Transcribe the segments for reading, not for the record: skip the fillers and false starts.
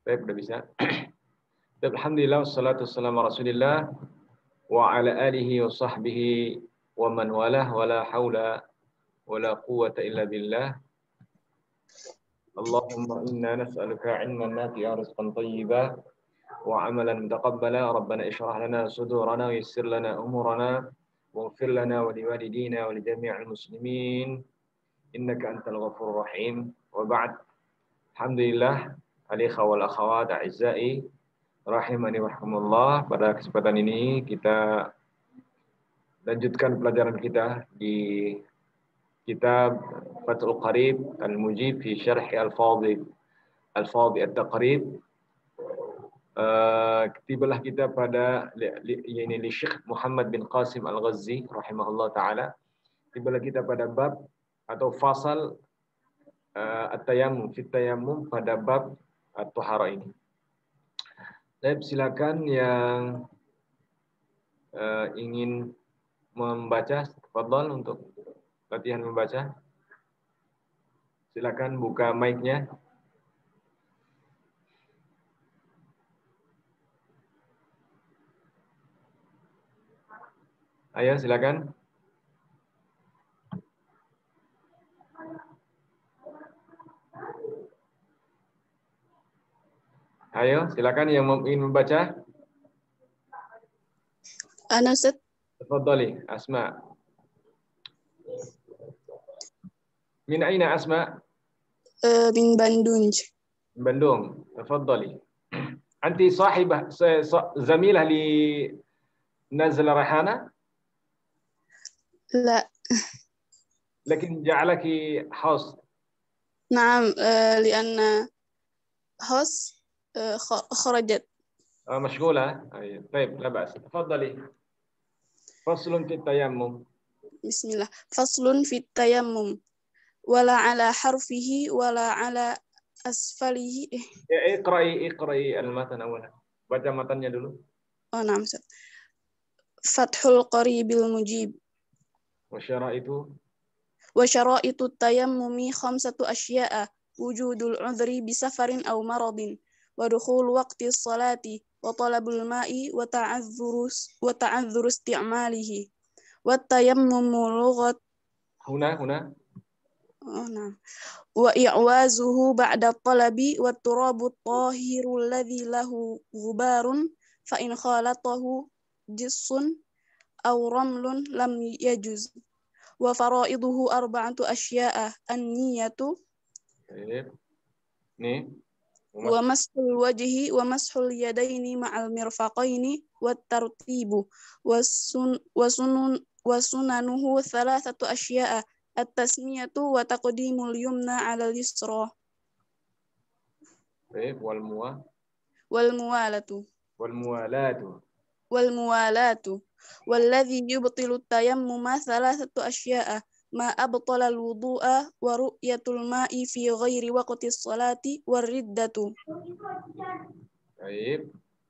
Baik, udah bisa. Alhamdulillah wassalatu wassalamu ala Rasulillah wa ala alihi wa sahbihi wa man walah wa la haula wa la quwwata illa billah. Allahumma inna nas'aluka 'ilman nafi'an rizqan thayyiban wa 'amalan mutaqabbala. Rabbana ishrah lana sudurana wa yassir lana umurana waghfir lana wa liwalidina wa li jami'il muslimin innaka antal ghafurur rahim. Wa ba'd. Alhamdulillah, al-ikhwa wal akhawat a'izza'i rahimani rahimullah. Pada kesempatan ini kita lanjutkan pelajaran kita di kitab Fathul Qarib Al-Mujib fi Syarh Al-Fadhi At-Taqrib. Tibalah kita pada ini li Syekh Muhammad bin Qasim Al-Ghazzi rahimahullah taala. Tibalah kita pada bab atau fasal at-tayammum fi tayammum pada bab at-tahara ini. Silakan yang ingin membaca, tafadhal untuk latihan membaca. Silakan buka mic-nya. Ayo silakan. Ayo, silakan yang ingin membaca. Ana Ustaz. Tafadhali, Asma. Min aina Asma? Min Bandung. Bandung. Tafadhali. Anti sahibah zamilah li Nazla Rayhana? لا. لكن جعلك host. نعم لأن host خرجت. مشغولة. طيب لا بأس. تفضلي. فصل في التيمم. بسم الله. فصل في التيمم ولا على حرفه ولا على أسفله. اقرأي المتن أولا. Baca matanya dulu. Oh, نعم Ustaz. Fathul Qaribil Mujib. وشرائط التيمم 5 أشياء: وجود العذر بسفر أو مرض، ودخول وقت الصلاة، وطلب الماء، وتعذر استعماله. والتيمم لغة هنا نعم. وإعوازه بعد الطلب، والتراب الطاهر الذي له غبار فإن خالطه جص أو رمل لم يجز. وفرائضه 4 أشياء: النية ومسح الوجه ومسح اليدين مع المرفقين، والترتيب. وسننه 3 أشياء: التسمية وتقديم اليمنى على اليسرى. والموالاة. والذي يبطل التيمم 3 أشياء: ما أبطل الوضوء، ورؤية الماء في غير وقت الصلاة، والردة.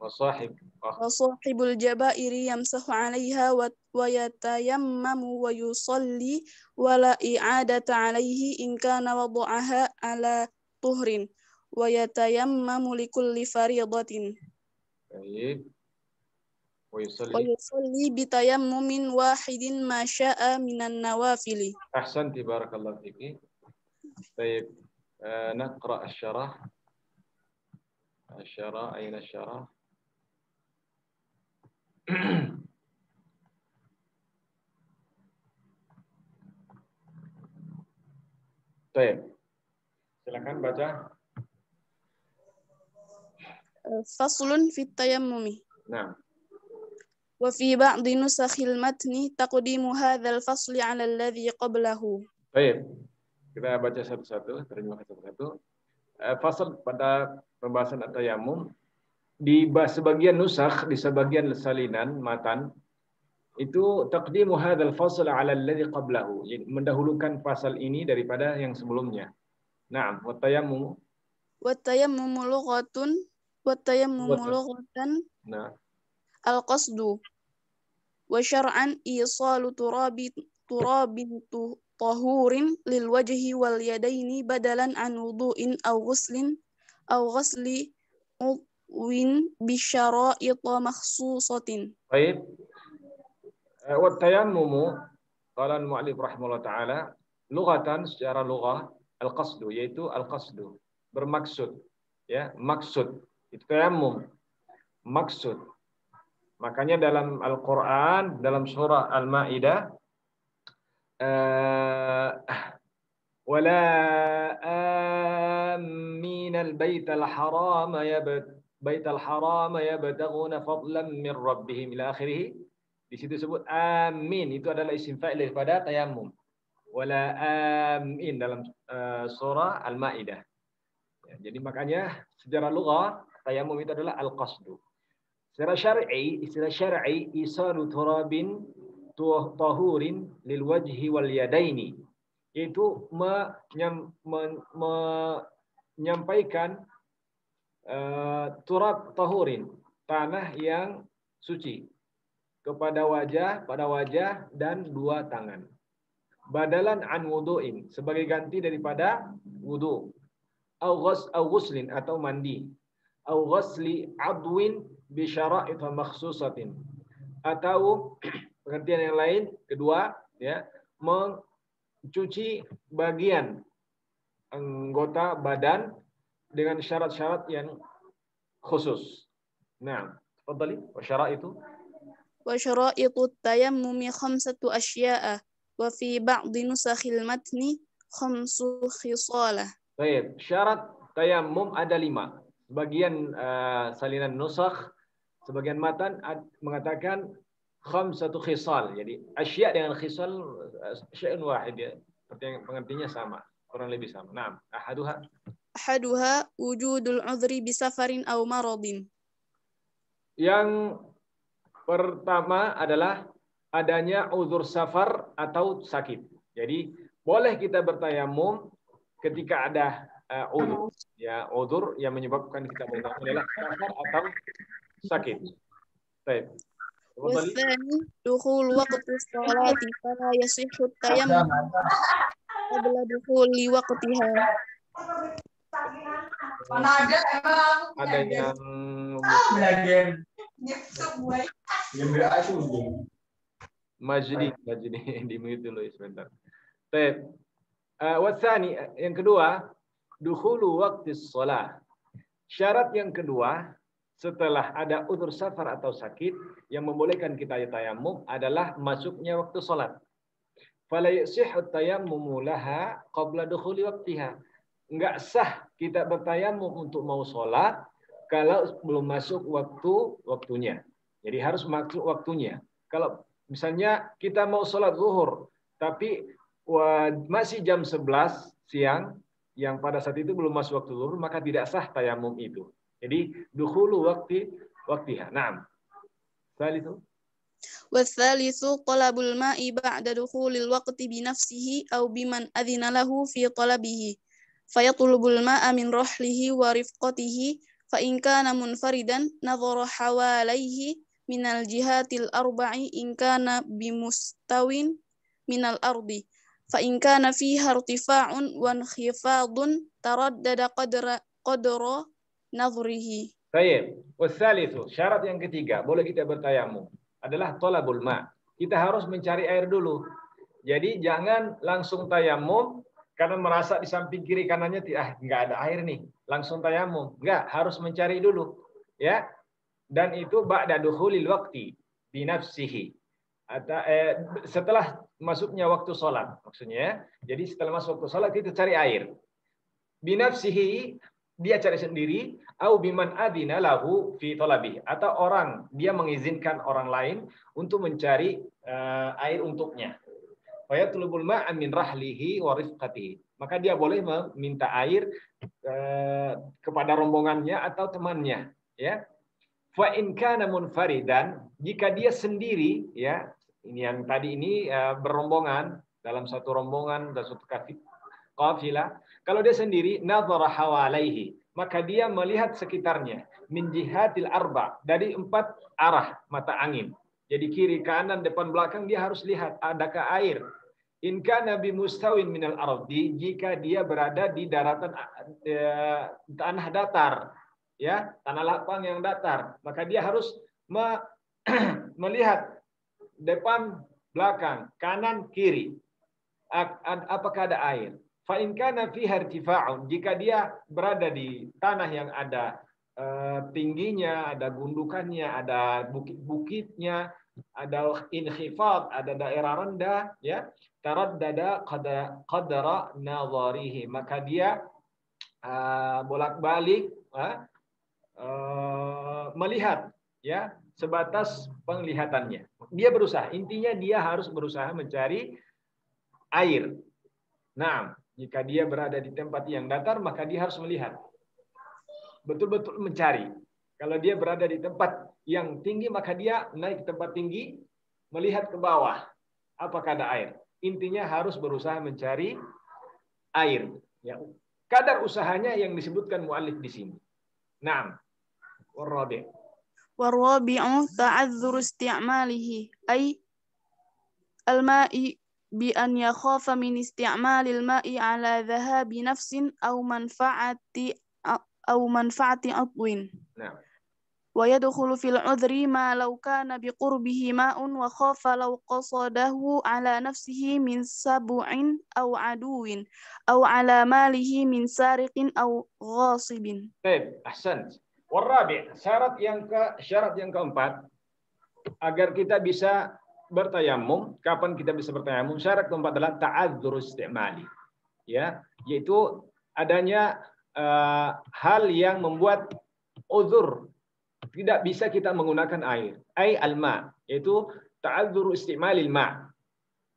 وصاحب الجبائر يمسح عليها ويتيمم ويصلي ولا إعادة عليه إن كان وضعها على طهر، ويتيمم لكل فريضة. ويصلي بتيمم واحد ما شاء من النوافل. أحسنت، بارك الله فيك. طيب نقرأ الشرح. أين الشرح؟ طيب silakan baca. فصل في التيمم. نعم. وفي بعض نسخ المتن تقديم هذا الفصل على الذي قبله. Baik, kita baca satu-satu, terjemahkan satu-satu. Fasal pada pembahasan at-tayammum di sebagian nusakh, di sebagian salinan matan itu taqdimu hadzal fasl 'ala alladhi qablahu, mendahulukan pasal ini daripada yang sebelumnya. Naam, wa tayammum lughatan. Nah. Al-qasdu. Wa syar'an isalu turabin tahurin lil wajhi wal yadaini badalan an wudu'in aw ghusli udwin bisyara'ita makhsusatin. Baik. Wa tayammumu qala al-mu'allif rahimahullah taala lughatan secara lughah al-qasdu yaitu al-qasdu bermaksud ya maksud itu tayammum maksud. Makanya dalam Al-Qur'an dalam surah Al-Maidah wala aminal baital harama yabtaghuna fadlan min rabbihim ila akhirih. Di situ sebut amin itu adalah isim fa'il daripada tayammum. Wala amin dalam surah Al-Maidah. Ya, jadi makanya secara lughah tayammum itu adalah al-qasdu. Secara syar'i, istilah syar'i isalu turabin tahurin lil wajhi wal yadaini. Yaitu menyampaikan turab tahurin, tanah yang suci kepada pada wajah dan dua tangan. Badalan an wudu'in, sebagai ganti daripada wudu. Au ghuslin atau mandi. Au ghusli adwin bi syara'it makhsusatin. Atau pengertian yang lain kedua ya, mencuci bagian anggota badan dengan syarat-syarat yang khusus. Nah, tafadhali wa syara'itu Wa syara'itut tayammumi khamsatu asya'a wa fi ba'di nusakhil matni khamsu khisalah. Baik, syarat tayammum ada 5. Sebagian salinan nusakh, sebagian matan mengatakan khamsatu khisal. Jadi asya' dengan khisal syai'un wahid ya. Pengertiannya sama, kurang lebih sama. Naam, ahaduha wujudul udhri bisafarin aw maradin. Yang pertama adalah adanya uzur safar atau sakit. Jadi boleh kita bertayamum ketika ada uzur. Ya, uzur yang menyebabkan kita bertayamum adalah safar atau sakit. Baik. Wathani dukhul waqti sholati fala yasihhu tayammum qabla dukhuli waqtiha. Ada yang Majdi di mute dulu sebentar. Baik. Wathani yang kedua, dukhulu waqtis shalah. Syarat yang kedua setelah ada udzur safar atau sakit yang membolehkan kita tayammum adalah masuknya waktu salat. Fala yasihhu tayammumu laha qabla dukhuli waqtiha. Enggak sah kita bertayamum untuk mau salat kalau belum masuk waktunya. Jadi harus masuk waktunya. Kalau misalnya kita mau sholat zuhur, tapi masih jam 11 siang, yang pada saat itu belum masuk waktu zuhur, maka tidak sah tayamum itu. Jadi dukhulu waktiha. Naam. Salisu. Wathalithu talabul ma'i ba'da dukhulil waqti binafsihi aw biman adhina lahu fi talabihi. Fayatlubul ma'a min rahlihi wa rifqatihi fa in kana munfaridan nadhara hawalaihi minal jihatil arba'i in kana bimustawin minal ardi fa in kana fiha irtifa'un wa inkhifadun taraddada qadra nadhrihi. Baik. Watsalitsu, syarat yang ketiga boleh kita bertayamum adalah thalabul ma. Kita harus mencari air dulu. Jadi jangan langsung tayamum karena merasa di samping kiri kanannya enggak ada air nih, langsung tayamum. Enggak, harus mencari dulu. Ya. Dan itu ba'da dukhulil waqti bi nafsihi. Setelah masuknya waktu salat maksudnya. Jadi setelah masuk waktu salat kita cari air. Bi nafsihi dia cari sendiri au biman adina lahu fi talabihi atau orang dia mengizinkan orang lain untuk mencari air untuknya. Fa yatlubul ma'a min rahlihi wa rifqatihi. Maka dia boleh meminta air kepada rombongannya atau temannya, ya. Fa in kana munfaridan, jika dia sendiri ya, ini yang tadi ini berombongan dalam satu rombongan dan satu kafilah, kalau dia sendiri nadhara hawalaihi, maka dia melihat sekitarnya min jihatil arba, dari 4 arah mata angin. Jadi kiri, kanan, depan, belakang dia harus lihat adakah air. In kana bimustawin minal ardi, jika dia berada di daratan tanah datar. ya, tanah lapang yang datar, maka dia harus melihat depan, belakang, kanan, kiri. Apakah ada air? Fa in kana fiha irtifa'un, jika dia berada di tanah yang ada tingginya, ada gundukannya, ada bukit-bukitnya, ada inkhifad, ada daerah rendah, ya, taraddada qadara nadharihi, maka dia bolak-balik melihat, ya, sebatas penglihatannya. Dia berusaha, intinya dia harus berusaha mencari air. Nah, jika dia berada di tempat yang datar, maka dia harus melihat. Betul-betul mencari. Kalau dia berada di tempat yang tinggi, maka dia naik ke tempat tinggi, melihat ke bawah. Apakah ada air? Intinya harus berusaha mencari air. Ya. Kadar usahanya yang disebutkan mu'allif di sini. Naam. Warabi'. Warabi'u ta'adzur isti'malihi ay al-ma'i bi an yakhafa min isti'malil ma'i ala dhahabi nafsin aw manfaati atwin. Nah. Wa yadkhulu fil udhri ma law kana biqurbihi ma'un wa khafa law qasadahu ala nafsihi min sab'in aw aduwin aw ala malihi min sariqin aw ghasibin. Baik, ahsan. Warabi', syarat yang keempat agar kita bisa bertayamum. Kapan kita bisa bertayamum? Syarat keempat adalah ta'adzur istimali. Ya, yaitu adanya hal yang membuat uzur tidak bisa kita menggunakan air. Ai al-ma, yaitu ta'adzur istimalil ma.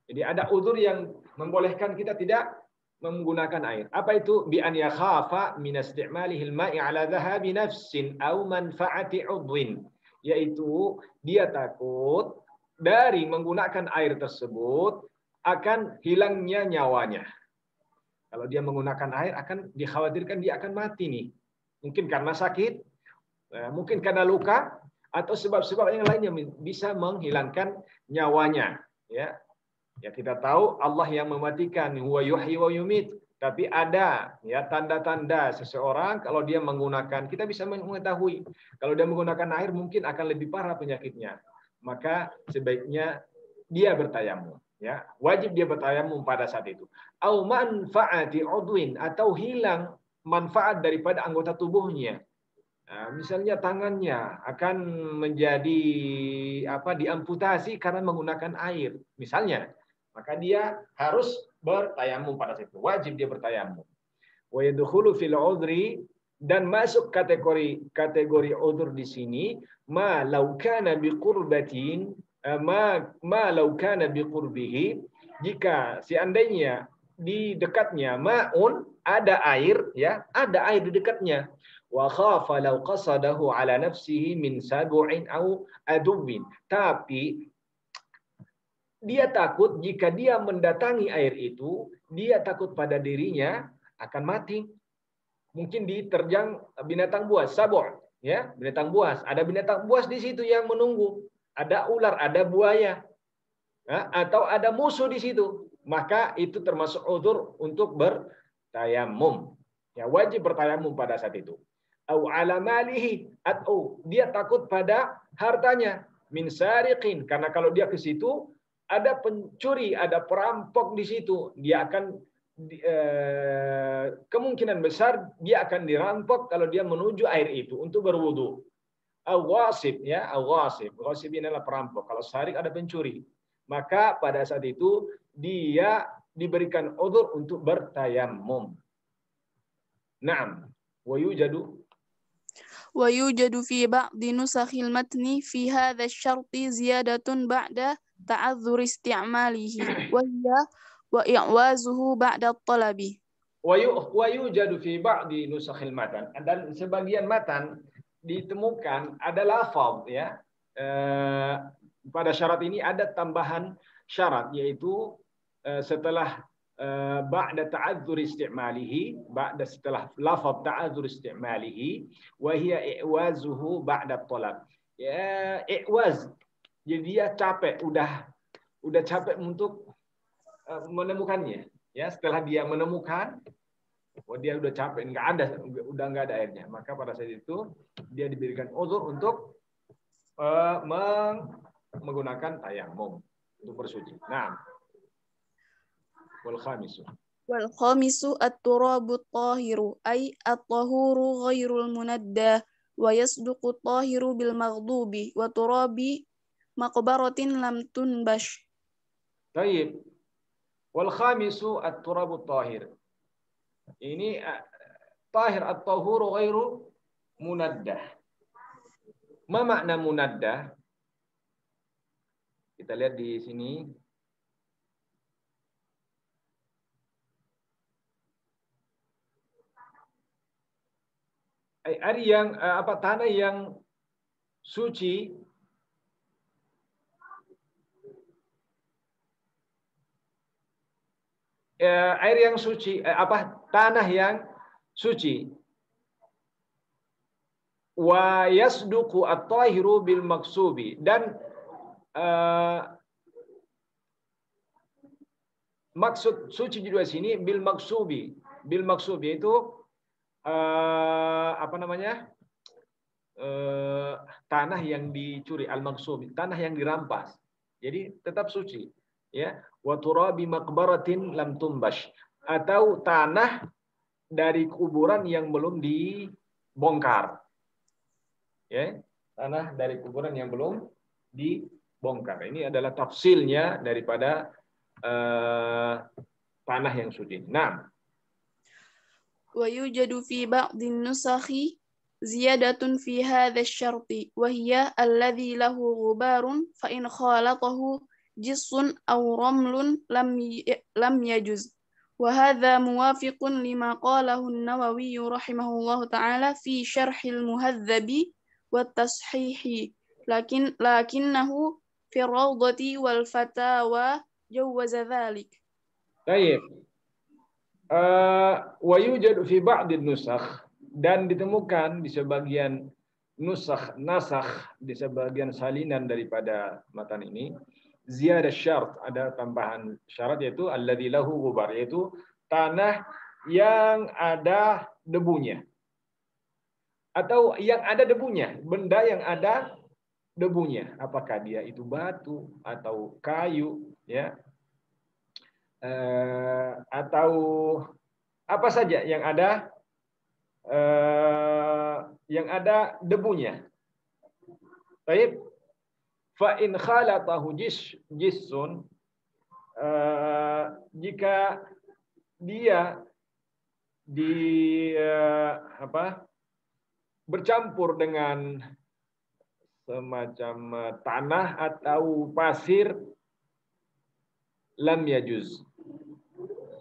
Jadi ada uzur yang membolehkan kita tidak menggunakan air. Apa itu? Bi an yakhafa min istimalihil ma'i ala dhahabi nafsin aw manfaati udwin. Yaitu dia takut dari menggunakan air tersebut akan hilangnya nyawanya. Kalau dia menggunakan air akan dikhawatirkan dia akan mati nih. Mungkin karena sakit, mungkin karena luka, atau sebab-sebab yang lainnya bisa menghilangkan nyawanya. Ya, ya kita tahu Allah yang mematikan, huwa yuhyi wa yumit. Tapi ada ya tanda-tanda seseorang kalau dia menggunakan, kita bisa mengetahui kalau dia menggunakan air mungkin akan lebih parah penyakitnya. Maka sebaiknya dia bertayamum. Ya, wajib dia bertayamum pada saat itu. Au manfaati udwin, atau hilang manfaat daripada anggota tubuhnya. Nah, misalnya tangannya akan menjadi diamputasi karena menggunakan air, misalnya, maka dia harus bertayamum pada saat itu. Wajib dia bertayamum. Wa yadkhulu fil udhri, dan masuk kategori udhur di sini ma law kana biqurbatin ma law kana biqurbihi, jika seandainya di dekatnya ma'un, ada air, ya, ada air di dekatnya. Wa khafa law qasadahu ala nafsihi min sab'in aw aduwin, tapi dia takut jika dia mendatangi air itu, dia takut pada dirinya akan mati. Mungkin diterjang binatang buas, sab'un, ya, binatang buas. Ada binatang buas di situ yang menunggu. Ada ular, ada buaya, ya, atau ada musuh di situ. Maka itu termasuk udzur untuk bertayamum. Ya, wajib bertayamum pada saat itu. Au ala malihi, atau dia takut pada hartanya, min sariqin, karena kalau dia ke situ ada pencuri, ada perampok di situ, dia akan kemungkinan besar dia akan dirampok kalau dia menuju air itu untuk berwudu. Al-ghasib, ya, al-ghasib. Ghasib ini adalah perampok. Kalau sariq ada pencuri. Maka pada saat itu dia diberikan udzur untuk bertayamum. Naam, wa yujadu fi ba'di nusakhil matni fi hadha asy-syarti ziyadatun ba'da ta'adzur isti'malihi wa hiya wa i'wazuhu ba'da at-talabi. Wa yujadu fi ba'di nusakhil matan, dan sebagian matan ditemukan ada lafaz, ya. Pada syarat ini ada tambahan syarat, yaitu setelah ba'da ta'adzur isti'malihi, setelah lafaz ta'adzur isti'malihi, wa hiya i'wazuhu ba'da talab. Ya, i'waz. Jadi dia capek, udah capek untuk menemukannya. Ya, setelah dia menemukan, Oh, dia udah capek, udah nggak ada airnya. Maka pada saat itu dia diberikan uzur untuk menggunakan tayamum untuk bersuci. Nah, wal khamisu. Wal khamisu at-turabu tahiru ay at-tahuru ghairul munadda wa yasduqu tahiru bil maghdubi wa turabi maqbaratin lam tunbash. Baik. Wal khamisu at-turabu tahir. Ini tahir at-tahuru ghairu munaddah. Ma makna munaddah? Kita lihat di sini. Air yang tanah yang suci air yang suci tanah yang suci wa yasduqu at-tahiru bil maksubi dan maksud suci di dua sini bil maksubi itu tanah yang dicuri, al-maksubi, tanah yang dirampas. Jadi tetap suci, ya. Wa turabi maqbaratin lam tumbash, atau tanah dari kuburan yang belum dibongkar. Ya, tanah dari kuburan yang belum dibongkar. Ini adalah tafsilnya daripada tanah yang suci. Nah, Wa yujadu fi ba'dhin nusakhi ziyadatun fi hadha asy-syarti wa hiya alladhi lahu ghubarun fa in khalatahu jissun aw ramlun lam yajuz. Wa hadha muwafiqun lima qalahu an-Nawawi rahimahullahu ta'ala fi syarhil muhadzdhabi wat tashihi lakinnahu fi rawdati wal fatawa jawaza dhalik. baik. Wa yujadu fi ba'dhin nusakh, dan ditemukan di sebagian nasakh, di sebagian salinan daripada matan ini, ziyadah syarat, ada tambahan syarat, yaitu alladzi lahu ghubar, yaitu tanah yang ada debunya, atau yang ada debunya, benda yang ada debunya, apakah dia itu batu atau kayu, ya, atau apa saja yang ada debunya. Baik. Fa in khalatahu jissun, jika dia bercampur dengan semacam tanah atau pasir, lam yajuz.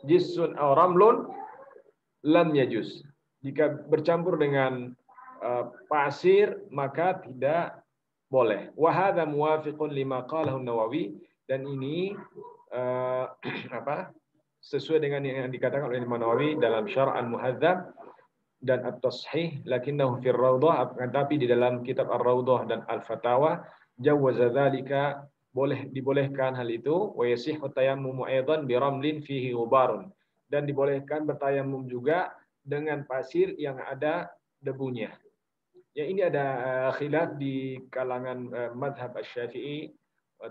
Jissun aw ramlun lam yajuz. Jika bercampur dengan pasir maka tidak boleh. Wa hadza muwafiqun lima qalahu an-Nawawi, dan ini sesuai dengan yang dikatakan oleh Imam Nawawi dalam Syarh al-Muhadzab dan at-Tashih, lakinnahu fi ar-Rawdah, tetapi di dalam kitab ar-Rawdah dan al-Fatawa jawaza dzalika, dibolehkan hal itu, wa yasihhu tayammumu aidan bi ramlin fihi ghubarun, dan dibolehkan bertayamum juga dengan pasir yang ada debunya. Ya, ini ada khilaf di kalangan mazhab Asy-Syafi'i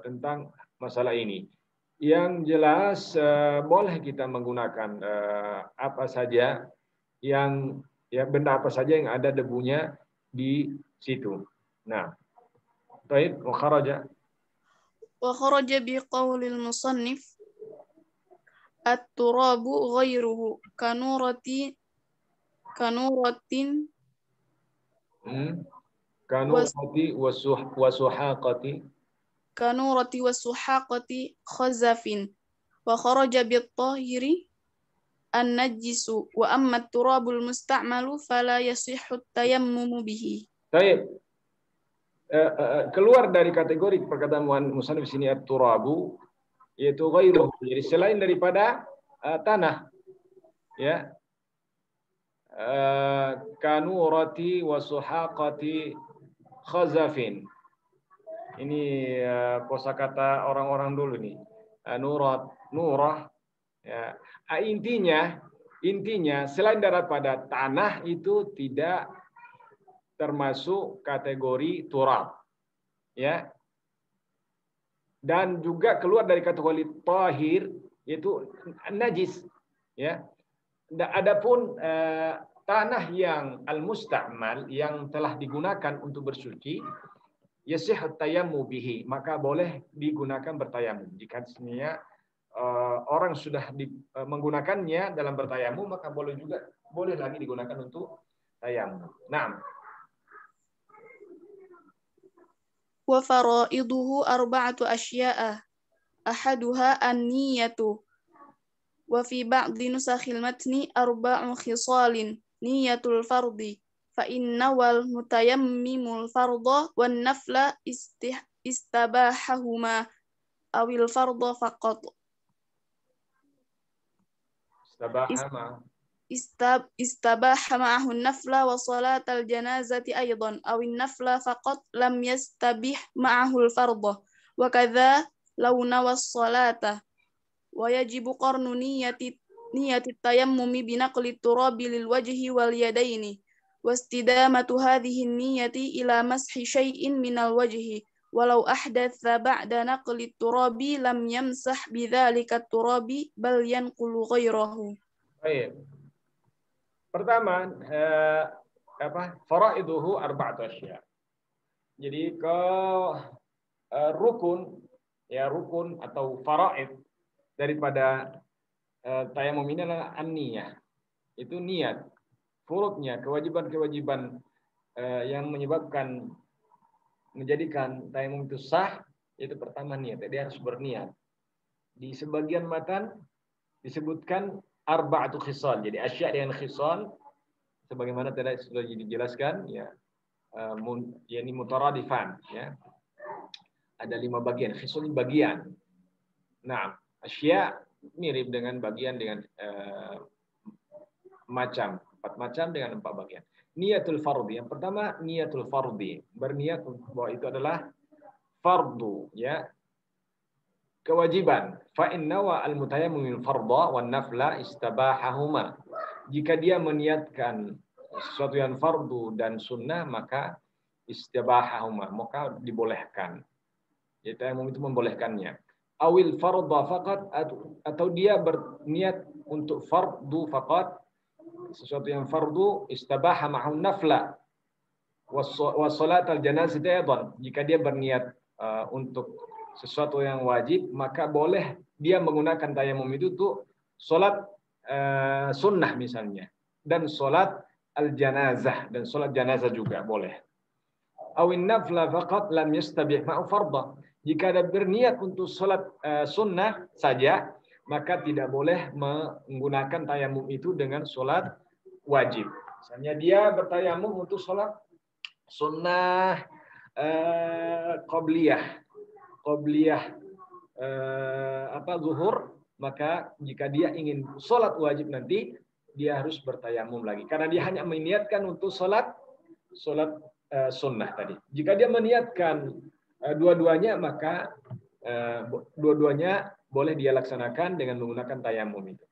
tentang masalah ini. Yang jelas boleh kita menggunakan apa saja yang benda apa saja yang ada debunya di situ. Nah, baik, wa kharaja bi qaulil musannif at-turabu ghairuhu kanuratin kanurati wasuhaqati khazafin wa kharaja bi tahiri an-najisu wa amma at-turabul musta'malu fala yasihhu at-tayammumu bihi. Baik. Keluar dari kategori perkataan musannif sini at-turabu, yaitu ghairuhu, jadi selain daripada tanah, ya, kanurati wasuhaqati khazafin. Ini kosakata orang-orang dulu nih. Nurah, ya. Intinya Intinya selain daripada tanah itu tidak termasuk kategori turab, ya. Dan juga keluar dari kategori tahir, yaitu najis, ya. Adapun tanah yang al-musta'mal yang telah digunakan untuk bersuci, yasihhu tayammu bihi, maka boleh digunakan bertayamum. Jika sebenarnya orang sudah menggunakannya dalam bertayamum, maka boleh lagi digunakan untuk tayamum. Nah, Wa faraiduhu arba'atu asya'a. Ahaduha an-niyatu. Wa fi ba'di nusakhil matni arba'u khisalin. Niyatul fardi. Fa inna wal mutayammimul fardha wan nafla istabahahuma awil fardha faqat. Istabaha ma'ahu an-nafla wa salatal janazati aydan aw an-nafla faqat lam yastabih ma'ahu al-fardha wa kadza law nawa as-salata wa yajibu qarnu niyyati tayammumi bi naqli turabi lil wajhi wal yadaini wastidamatu hadhihi an-niyyati ila mashi shay'in min al-wajhi walau ahdatha ba'da naqli turabi lam yamsah bidzalika turabi bal yanqulu ghairahu. Baik. Pertama, faraiduhu arba'atu asya. Jadi ke rukun atau faraid daripada tayamum ini adalah an-niyah. Itu niat. Furudnya, kewajiban-kewajiban yang menyebabkan menjadikan tayamum itu sah, itu pertama niat. Dia harus berniat. Di sebagian matan disebutkan arba'atu khisal. Jadi asya dengan khisal sebagaimana tadi sudah dijelaskan, ya. Yani mutaradifan, ya. Ada 5 bagian, khisal bagian. Nah, asya mirip dengan bagian dengan macam, 4 macam dengan 4 bagian. Niyatul fardhi. Yang pertama niyatul fardhi, berniat bahwa itu adalah fardu, ya. Kewajiban. Fa inna wa al-mutayammim fardha wan nafla istabahahuma. Jika dia meniatkan sesuatu yang fardu dan sunnah, maka istabahahuma, maka dibolehkan. Jadi tayamum itu membolehkannya. Awil fardha faqat, atau dia berniat untuk fardu faqat, sesuatu yang fardu, istabaha ma'hu nafla wa salat al-janazah aidan. Jika dia berniat untuk sesuatu yang wajib, maka boleh dia menggunakan tayamum itu untuk salat sunnah misalnya, dan salat al-janazah, dan salat janazah juga boleh. Awin nafla faqat lam yastabih ma'u fardha. Jika ada berniat untuk salat sunnah saja, maka tidak boleh menggunakan tayamum itu dengan salat wajib. Misalnya dia bertayamum untuk salat sunnah qabliyah zuhur, maka jika dia ingin sholat wajib nanti, dia harus bertayamum lagi, karena dia hanya meniatkan untuk sholat sunnah tadi. Jika dia meniatkan dua-duanya, maka dua-duanya boleh dia laksanakan dengan menggunakan tayamum itu.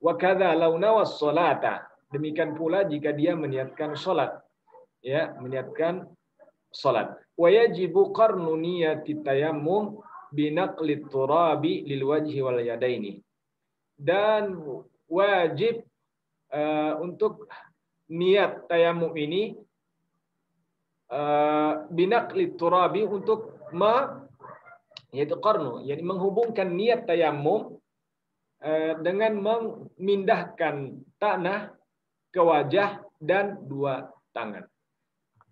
Wa kadza law nawas sholata, demikian pula jika dia meniatkan sholat, ya, meniatkan sholat. Wa yajibu qarnu niyati tayammum binaqli turabi lil wajhi wal yadaini. Dan wajib untuk niat tayamum ini binaqli turabi, untuk yaitu qarnu, yani menghubungkan niat tayamum dengan memindahkan tanah ke wajah dan 2 tangan.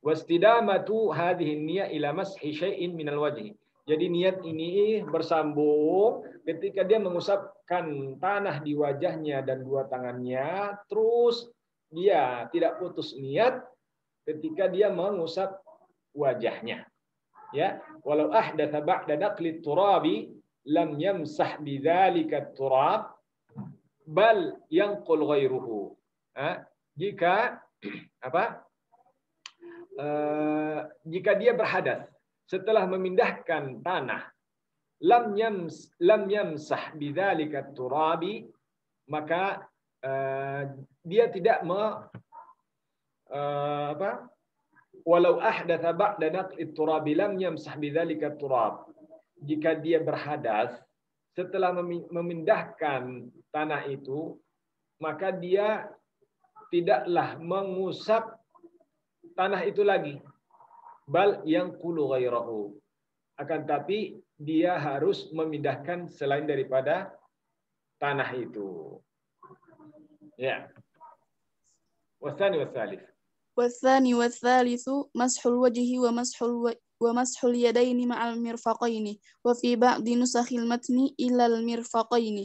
Wastidamatu hadhihi niyyah ila mashi syai'in minal wajhi. Jadi niat ini bersambung ketika dia mengusapkan tanah di wajahnya dan 2 tangannya, terus dia tidak putus niat ketika dia mengusap wajahnya. Ya, walau ahdatsa ba'da naqli turabi lam yamsah bidzalika turab bal yanqul ghairuhu. Jika jika dia berhadas setelah memindahkan tanah, lam yamsah bidzalika turabi, maka dia tidak walau ahdatha ba'da naqli turab lam yamsah bidzalika turab. Jika dia berhadas setelah memindahkan tanah itu, maka dia tidaklah mengusap tanah itu lagi. Bal yanqulu ghairahu. Akan tapi dia harus memindahkan selain daripada tanah itu. Ya. Wasani wasalif. والثاني والثالث مسح الوجه ومسح اليدين مع المرفقين وفي بعض نسخ المتن إلى المرفقين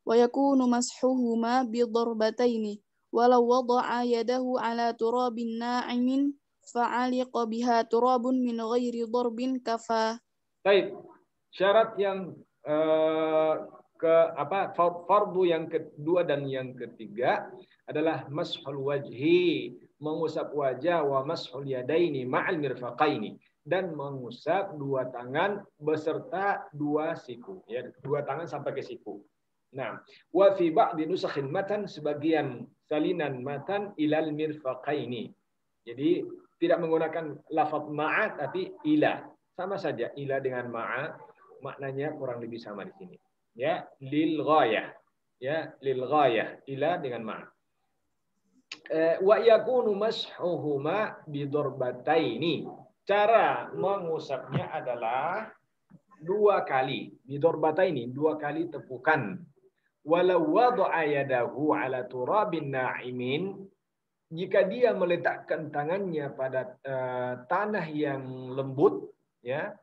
ويكون مسحهما بضربتين ولو وضع يده على تراب ناعم فعلق بها تراب من غير ضرب كفى. Baik. Syarat yang fardu yang kedua dan yang ketiga adalah mashul wajhi, mengusap wajah, wa mashul yadaini ma'al mirfaqaini, dan mengusap dua tangan beserta dua siku, ya, dua tangan sampai ke siku. Nah, wa fi ba'di nusakhil matan, sebagian salinan matan ilal mirfaqaini. Jadi tidak menggunakan lafaz ma'a tapi ila. Sama saja ila dengan ma'a, maknanya kurang lebih sama di sini. Ya, lil ghayah. Ya, lil ghayah, ila dengan ma'a. Wa yakunu mashuhuma bidarbataini. Cara mengusapnya adalah dua kali. Bidarbataini, dua kali tepukan. Walau wada'a yadahu ala turabin na'imin, jika dia meletakkan tangannya pada tanah yang lembut, ya,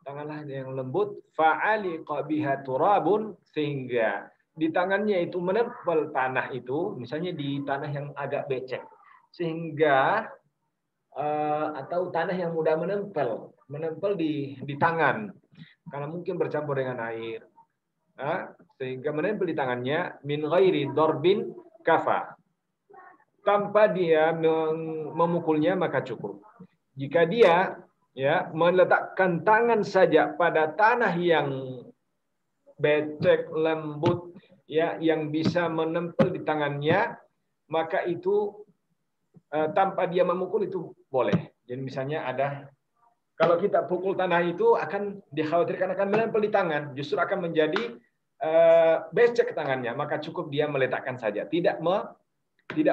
tanganlah yang lembut, fa'aliqa biha turabun, sehingga di tangannya itu menempel tanah itu, misalnya di tanah yang agak becek, sehingga atau tanah yang mudah menempel di tangan, karena mungkin bercampur dengan air, sehingga menempel di tangannya, min ghairi darbin kafa, tanpa dia memukulnya maka cukup. Jika dia meletakkan tangan saja pada tanah yang becek, lembut, ya, yang bisa menempel di tangannya, maka itu tanpa dia memukul itu boleh. Jadi misalnya kalau kita pukul tanah itu akan dikhawatirkan akan menempel di tangan, justru akan menjadi becek tangannya, maka cukup dia meletakkan saja, tidak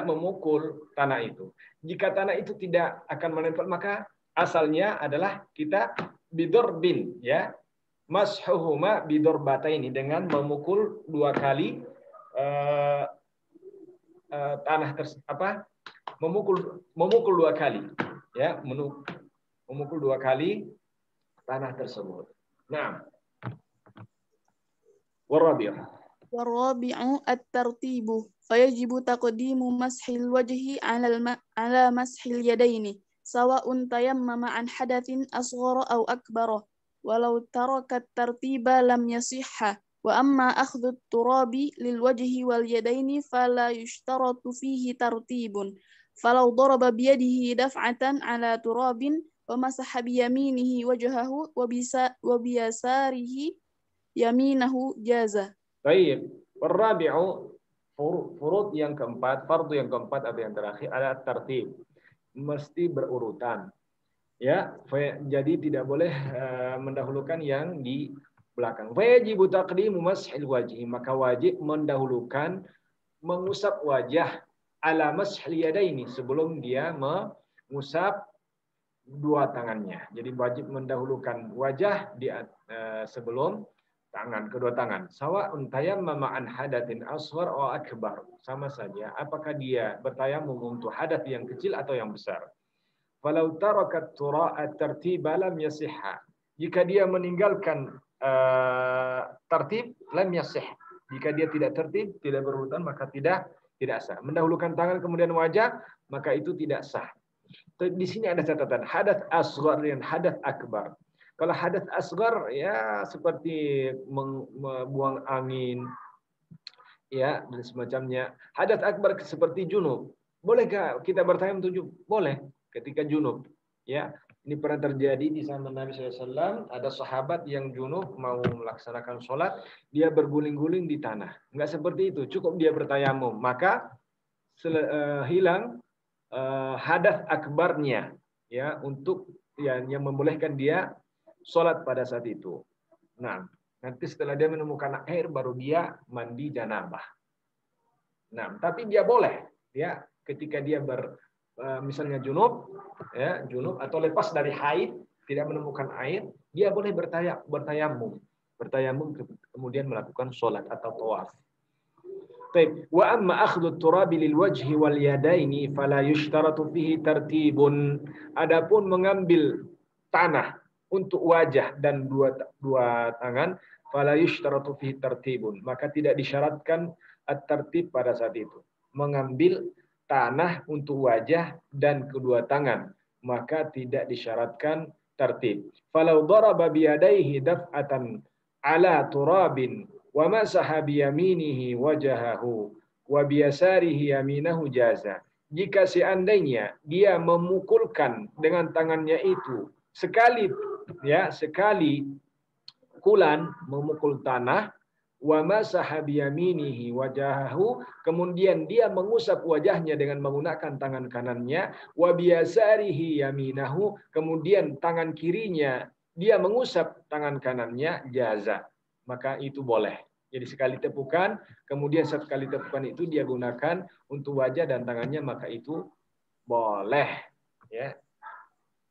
memukul tanah itu. Jika tanah itu tidak akan menempel, maka asalnya adalah kita bidorbin, ya, mashuhuma bidorbataini, dengan memukul dua kali memukul dua kali, ya, memukul dua kali tanah tersebut. Nah, والرابع الترتيب فيجب تقديم مسح الوجه على مسح اليدين سواء تيمم عن حدث أصغر أو أكبر ولو ترك الترتيب لم يصح وأما أخذ التراب للوجه واليدين فلا يشترط فيه ترتيب فلو ضرب بيده دفعة على تراب ومسح بيمينه وجهه وبيساره يمينه جازة. Baik, warabi'u, furud yang keempat, fardu yang keempat atau yang terakhir adalah tertib, mesti berurutan. Ya, jadi tidak boleh mendahulukan yang di belakang. Wajib taqdimu mashil wajhi, maka wajib mendahulukan mengusap wajah ala mashil yadaini, sebelum dia mengusap dua tangannya. Jadi wajib mendahulukan wajah sebelum tangan, kedua tangan. Sawa'un tayammama an hadatsin asghar aw akbar. Sama saja apakah dia bertayamum untuk hadat yang kecil atau yang besar. Falau tarakat at-tartiba lam yasihha. Jika dia meninggalkan tertib, lam yasih. Jika dia tidak tertib, tidak berurutan, maka tidak sah. Mendahulukan tangan kemudian wajah, maka itu tidak sah. Di sini ada catatan hadat asghar dan hadat akbar. Kalau hadat asghar, ya seperti membuang angin, ya, dan semacamnya. Hadat akbar seperti junub. Bolehkah kita bertayamum untuk junub? Boleh ketika junub, ya. Ini pernah terjadi di zaman Nabi SAW. Ada sahabat yang junub mau melaksanakan sholat, dia berguling-guling di tanah. Enggak seperti itu, cukup dia bertayamum. Maka hilang hadas akbarnya, ya, untuk yang membolehkan dia sholat pada saat itu. Nah, nanti setelah dia menemukan air, baru dia mandi janabah. Nah, tapi dia boleh, ya, ketika dia misalnya junub, ya, junub atau lepas dari haid, tidak menemukan air, dia boleh bertayamum, kemudian melakukan sholat atau tawaf. Baik, wa amma akhdhu turabi lil wajhi wal yadaini fala yushtaratu fihi tartibun. Adapun mengambil tanah untuk wajah dan dua tangan, fala yushtaratu fihi tartibun, maka tidak disyaratkan at-tartib pada saat itu. Mengambil tanah untuk wajah dan kedua tangan, maka tidak disyaratkan tertib. Falau daraba biyadaihi daf'atan ala turabin wa masaha biyaminihi wajahahu wa biyasarihi yaminahu jaza. Jika seandainya dia memukulkan dengan tangannya itu sekali kulan memukul tanah, wa masaha biyaminihi wajahahu, kemudian dia mengusap wajahnya dengan menggunakan tangan kanannya, wa biyasarihi yaminahu, kemudian tangan kirinya dia mengusap tangan kanannya, jaza, maka itu boleh. Jadi sekali tepukan, kemudian sekali tepukan itu dia gunakan untuk wajah dan tangannya, maka itu boleh, ya.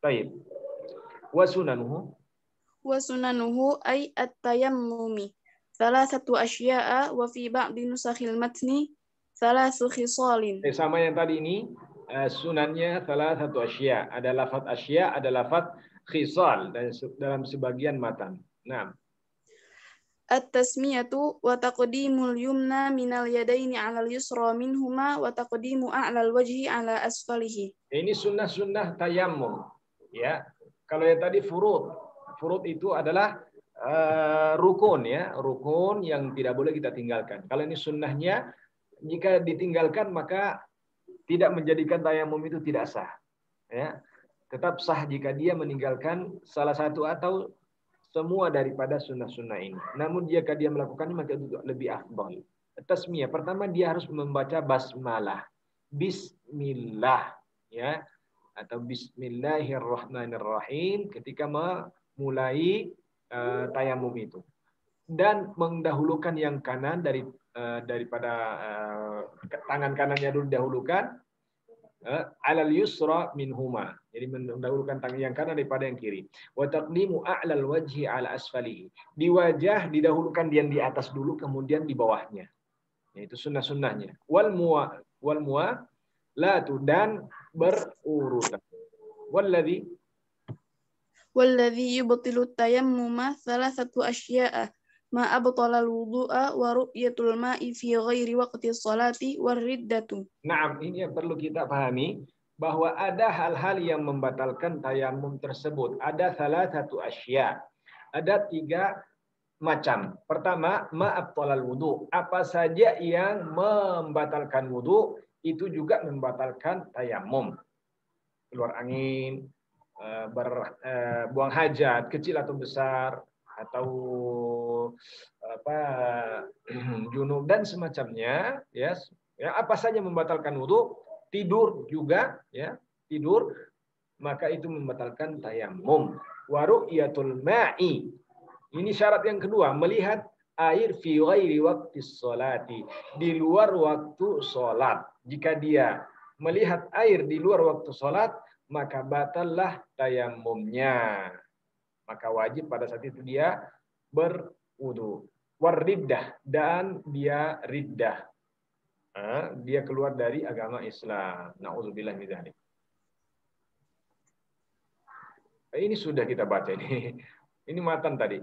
Baik. Wa sunanuhu ay at-tayammumi thalathatu asya'a wa fi ba'di nusakhil matni thalathu khisalin. Sama yang tadi ini, sunannya thalathatu asya'. Ada lafaz asya', ada lafaz khisal dalam sebagian matan. Nah. At-tasmiyatu wa taqdimul yumna minal yadaini 'alal yusra minhuma wa taqdimu a'lal wajhi 'ala asfalihi. Ini sunnah-sunnah tayammum, ya. Kalau yang tadi furud itu adalah rukun, ya, rukun yang tidak boleh kita tinggalkan. Kalau ini sunnahnya, jika ditinggalkan maka tidak menjadikan tayamum itu tidak sah, ya. Tetap sah jika dia meninggalkan salah satu atau semua daripada sunnah-sunnah ini. Namun jika dia melakukannya maka itu lebih afdal. Tasmiyah, pertama dia harus membaca basmalah, bismillah, ya, atau bismillahirrahmanirrahim ketika memulai tayamum itu, dan mendahulukan yang kanan daripada tangan kanannya dulu dahulukan, alal yusra minhuma, jadi mendahulukan tangan yang kanan daripada yang kiri. Wa taqdimu a'lal wajhi ala asfalihi, di wajah didahulukan yang di atas dulu kemudian di bawahnya, yaitu sunnah-sunnahnya. Wal muwalatu, dan berurutan. Walladhi yubtilu tayammuma thalathatu asya'a ma abtala al-wudu'a wa ru'yatul ma'i fi ghairi waqti sholati war riddatu. Nah, ini yang perlu kita pahami, bahwa ada hal-hal yang membatalkan tayamum tersebut. Ada thalathatu asya'. Ada 3 macam. Pertama, ma abtala al-wudu'. Apa saja yang membatalkan wudu itu juga membatalkan tayamum. Keluar angin, buang hajat kecil atau besar, atau junub dan semacamnya, ya, apa saja membatalkan wudu. Tidur juga, ya, tidur, maka itu membatalkan tayamum. Wa ru'yatul ma'i, ini syarat yang kedua, melihat air fi ghairi waqti sholati, di luar waktu sholat. Jika dia melihat air di luar waktu sholat, maka batallah tayamumnya. Maka wajib pada saat itu dia berwudu. Warriddah, dan dia riddah. Dia keluar dari agama Islam. Na'udzubillah min dzalik. Ini sudah kita baca ini. Ini matan tadi.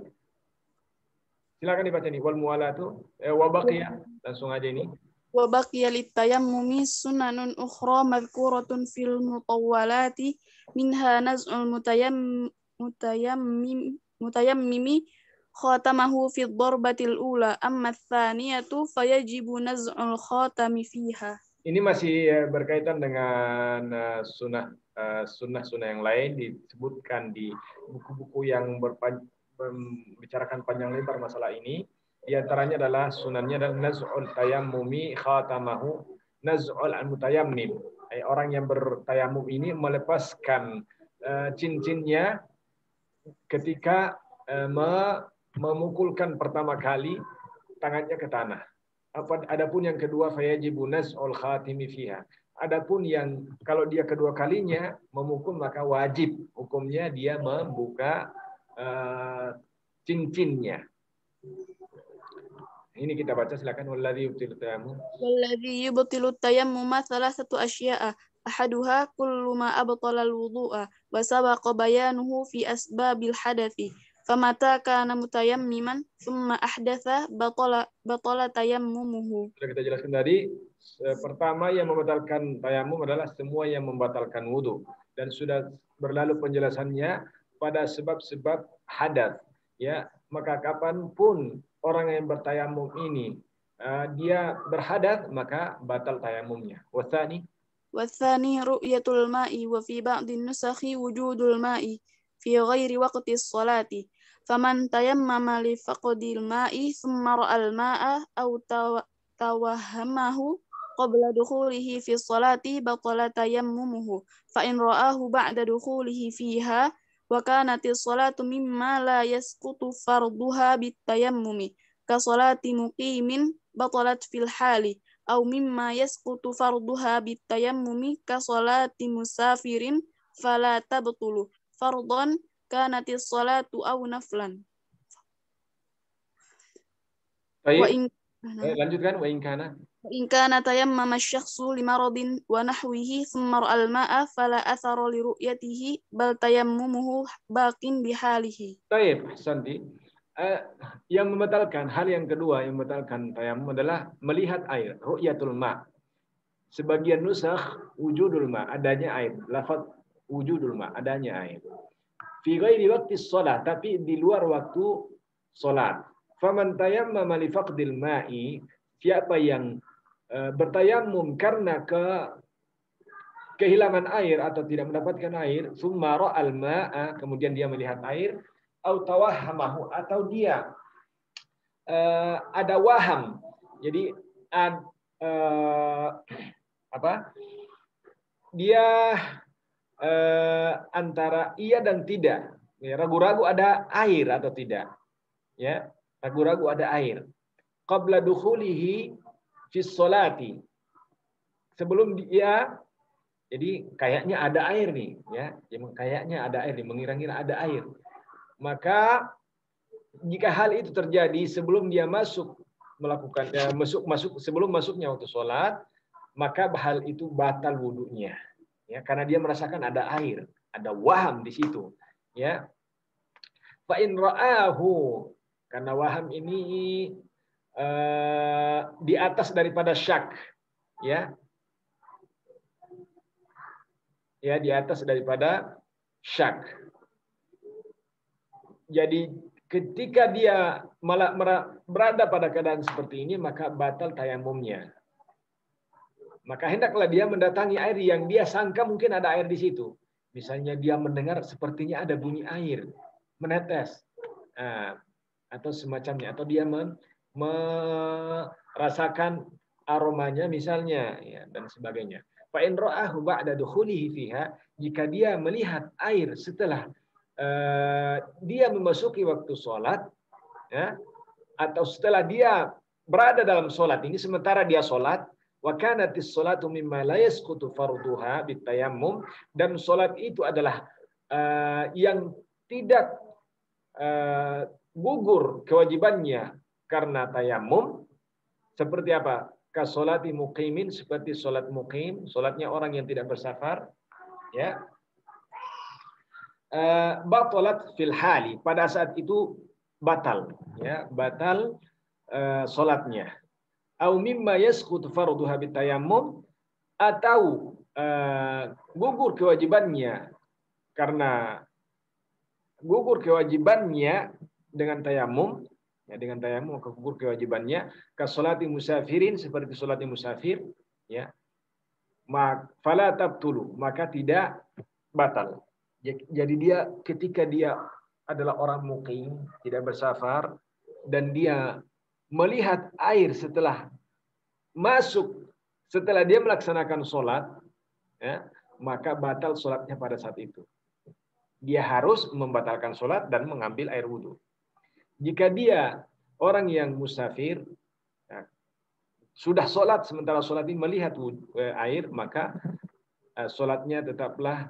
Silakan dibaca nih. Wal muwalatu wa baqiya. Langsung aja ini. Wa baqiya litayammumi sunanun ukhra madhkuratun fil mutawwalati minha naz'ul mutayammimi khatamahu fi dharbatil ula amma tsaniyatu fayajibu naz'ul khatami fiha. Ini masih berkaitan dengan sunnah-sunnah yang lain disebutkan di buku-buku yang membicarakan panjang lebar masalah ini. Di antaranya adalah sunannya adalah naz'ul tayammumi khatamahu naz'ul al-mutayammim. Orang yang bertayamum ini melepaskan cincinnya ketika memukulkan pertama kali tangannya ke tanah. Adapun yang kedua fayajibu naz'ul khatimi fiha. Adapun yang kalau dia kedua kalinya memukul maka wajib hukumnya dia membuka cincinnya. Ini kita baca silakan walladzi yubtilu tayammum. Walladzi yubtilu tayammum thalathatu asya'a. Ahaduha kullu ma abtala al-wudu'a wa sabaqa bayanuhu fi asbabil hadathi. Famata kana mutayammiman thumma ahdatha batala tayammumuhu. Sudah kita jelaskan tadi, pertama yang membatalkan tayamum adalah semua yang membatalkan wudu, dan sudah berlalu penjelasannya pada sebab-sebab hadas. Ya, maka kapanpun orang yang bertayamum ini dia berhadas maka batal tayamumnya. Wathani ru'yatul ma'i wa fi ba'din nusakhi wujudul ma'i fi ghairi waqti sholati. Faman tayammama li faqdil ma'i thumma ra'al ma'a aw tawahhamahu qabla dukhulihi fi sholati batala tayammumuhu. Fa in ra'ahu ba'da dukhulihi fiha wa kanatis sholatu mimma la yasqutu farduha bitayammumi ka sholati muqimin batalat fil hali aw mimma yasqutu farduha bitayammumi ka sholati musafirin fala tabtulu fardhan kanatis sholatu aw naflan. Baik. Lanjutkan wa in kana tayammama asy-syakhsu limaradin wa nahwihi thumma ra'al ma'a fala athara li ru'yatihi bal tayammumuhu baqin bihalihi. Baik, Santi. Yang membatalkan, hal yang kedua yang membatalkan tayamum adalah melihat air, ru'yatul ma. Sebagian nusakh wujudul ma, adanya air. Lafaz wujudul ma, adanya air. Fi ghairi waqti shalah, tapi di luar waktu salat. Faman tayammama li faqdil ma'i, siapa yang bertayamum karena kehilangan air atau tidak mendapatkan air, summa ra'al ma'a, kemudian dia melihat air, au tawahhamahu, atau dia ada waham. Jadi dia antara iya dan tidak, ya, ragu-ragu ada air atau tidak, ya, ragu-ragu ada air. Qabla dukhulihi fi sholati, sebelum dia, jadi kayaknya ada air nih, ya, kayaknya ada air nih, mengira-ngira ada air. Maka jika hal itu terjadi sebelum dia melakukan sebelum masuknya waktu sholat, maka hal itu batal wudunya, ya, karena dia merasakan ada air, ada waham di situ, ya. Fa in ra'ahu, karena waham ini di atas daripada syak, ya, di atas daripada syak. Jadi ketika dia malah berada pada keadaan seperti ini, maka batal tayamumnya. Maka hendaklah dia mendatangi air yang dia sangka mungkin ada air di situ. Misalnya dia mendengar sepertinya ada bunyi air menetes, atau semacamnya, atau dia merasakan aromanya misalnya, ya, dan sebagainya. Fa in ra'ahu ba'da dukhulihi fiha, jika dia melihat air setelah dia memasuki waktu sholat, ya, atau setelah dia berada dalam sholat ini, sementara dia sholat, wa kanatis sholatu mimma la yasqutu farduha bitayammum, dan sholat itu adalah yang tidak gugur kewajibannya karena tayamum. Seperti apa? Kasolati muqimin, seperti sholat muqim, sholatnya orang yang tidak bersafar, ya. Batalat fil hali, pada saat itu batal, ya, batal sholatnya. Au mimma yasqutu farduha bitayammum, atau gugur kewajibannya karena gugur kewajibannya dengan tayamum, ya, dengan tayamum gugur kewajibannya. Kasolati musafirin, seperti sholatnya musafir, ya. fala tabtulu, maka tidak batal. Jadi dia ketika dia adalah orang muqim, tidak bersafar, dan dia melihat air setelah dia melaksanakan sholat, ya, maka batal sholatnya pada saat itu. Dia harus membatalkan sholat dan mengambil air wudhu. Jika dia orang yang musafir, ya, sudah sholat, sementara sholat ini melihat air, maka sholatnya tetaplah